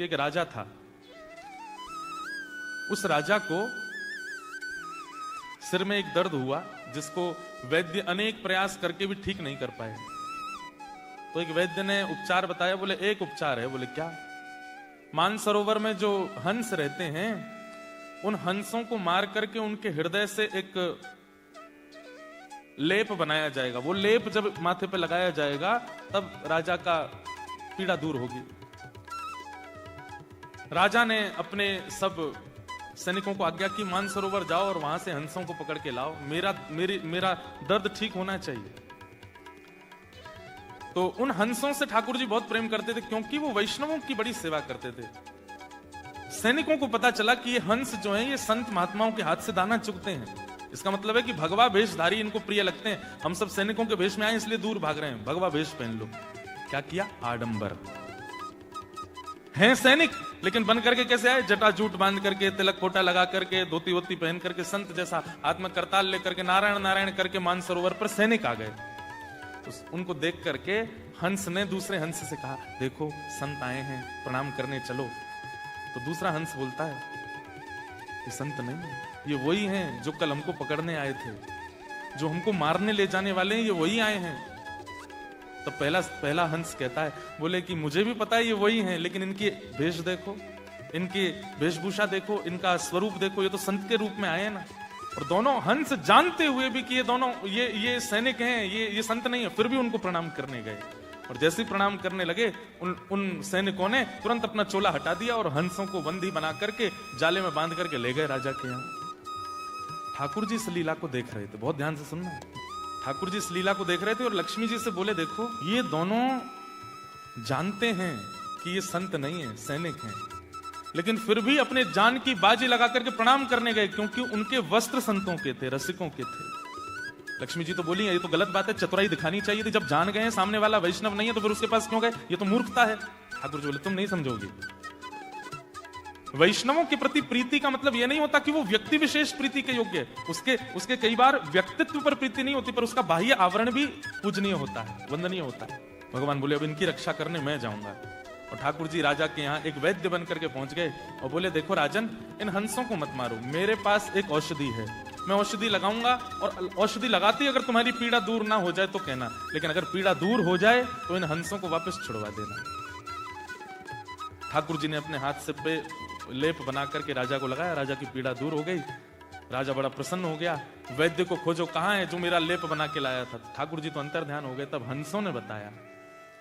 कि एक राजा था। उस राजा को सिर में एक दर्द हुआ जिसको वैद्य अनेक प्रयास करके भी ठीक नहीं कर पाए। तो एक वैद्य ने उपचार बताया। बोले एक उपचार है। बोले क्या? मानसरोवर में जो हंस रहते हैं उन हंसों को मार करके उनके हृदय से एक लेप बनाया जाएगा। वो लेप जब माथे पे लगाया जाएगा तब राजा का पीड़ा दूर होगी। राजा ने अपने सब सैनिकों को आज्ञा की मानसरोवर जाओ और वहां से हंसों को पकड़ के लाओ, मेरा दर्द ठीक होना चाहिए। तो उन हंसों से ठाकुर जी बहुत प्रेम करते थे क्योंकि वो वैष्णवों की बड़ी सेवा करते थे। सैनिकों को पता चला कि ये हंस जो हैं ये संत महात्माओं के हाथ से दाना चुगते हैं। इसका मतलब है कि भगवा वेशधारी इनको प्रिय लगते हैं। हम सब सैनिकों के वेश में आए इसलिए दूर भाग रहे हैं। भगवा वेश पहन लो। क्या किया? आडंबर। हैं सैनिक लेकिन बन करके कैसे आए? जटा जूट बांध करके, तिलक कोटा लगा करके, धोती वोती पहन करके, संत जैसा हाथ में करताल लेकर के नारायण नारायण करके मानसरोवर पर सैनिक आ गए। तो उनको देख करके हंस ने दूसरे हंस से कहा, देखो संत आए हैं, प्रणाम करने चलो। तो दूसरा हंस बोलता है, ये संत नहीं है, ये वही हैं जो कल हमको पकड़ने आए थे, जो हमको मारने ले जाने वाले हैं, ये वही आए हैं। तो पहला हंस कहता है, बोले कि मुझे भी पता है ये वही हैं, लेकिन इनकी भेष देखो, इनकी वेशभूषा देखो, इनका स्वरूप देखो, ये तो संत के रूप में आए हैं ना। और दोनों हंस जानते हुए भी कि ये दोनों ये सैनिक हैं, ये संत नहीं है, फिर भी उनको प्रणाम करने गए। और जैसे ही प्रणाम करने लगे उन सैनिकों ने तुरंत अपना चोला हटा दिया और हंसों को बंदी बना करके जाले में बांध करके ले गए राजा के यहाँ। ठाकुर जी इस लीला को देख रहे थे, बहुत ध्यान से सुनना। ठाकुर जी इस लीला को देख रहे थे और लक्ष्मी जी से बोले, देखो ये दोनों जानते हैं कि ये संत नहीं है, सैनिक हैं, लेकिन फिर भी अपने जान की बाजी लगा करके प्रणाम करने गए क्योंकि उनके वस्त्र संतों के थे, रसिकों के थे। लक्ष्मी जी तो बोली, ये तो गलत बात है, चतुराई दिखानी चाहिए थी। जब जान गए हैं सामने वाला वैष्णव नहीं है तो फिर उसके पास क्यों गए? ये तो मूर्खता है। ठाकुर जी बोले, तुम नहीं समझोगी। वैष्णवों के प्रति प्रीति का मतलब यह नहीं होता कि वो व्यक्ति विशेष प्रीति के योग्य है। उसके कई बार व्यक्तित्व पर प्रीति नहीं होती, पर उसका बाह्य आवरण भी पूजनीय होता है, वंदनीय होता है। भगवान बोले, अब इनकी रक्षा करने मैं जाऊंगा। और ठाकुर जी राजा के यहाँ एक वैद्य बन करके पहुंच गए और बोले, देखो राजन, इन हंसों को मत मारो, मेरे पास एक औषधि है, मैं औषधि लगाऊंगा और औषधि लगाती अगर तुम्हारी पीड़ा दूर ना हो जाए तो कहना, लेकिन अगर पीड़ा दूर हो जाए तो इन हंसों को वापस छुड़वा देना। ठाकुर जी ने अपने हाथ से पे लेप बना करके राजा को लगाया, राजा की पीड़ा दूर हो गई। राजा बड़ा प्रसन्न हो गया। वैद्य को खोजो, कहाँ है जो मेरा लेप बना के लाया था? ठाकुर जी तो अंतर ध्यान हो गए। तब हंसों ने बताया,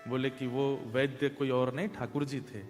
बोले कि वो वैद्य कोई और नहीं ठाकुर जी थे।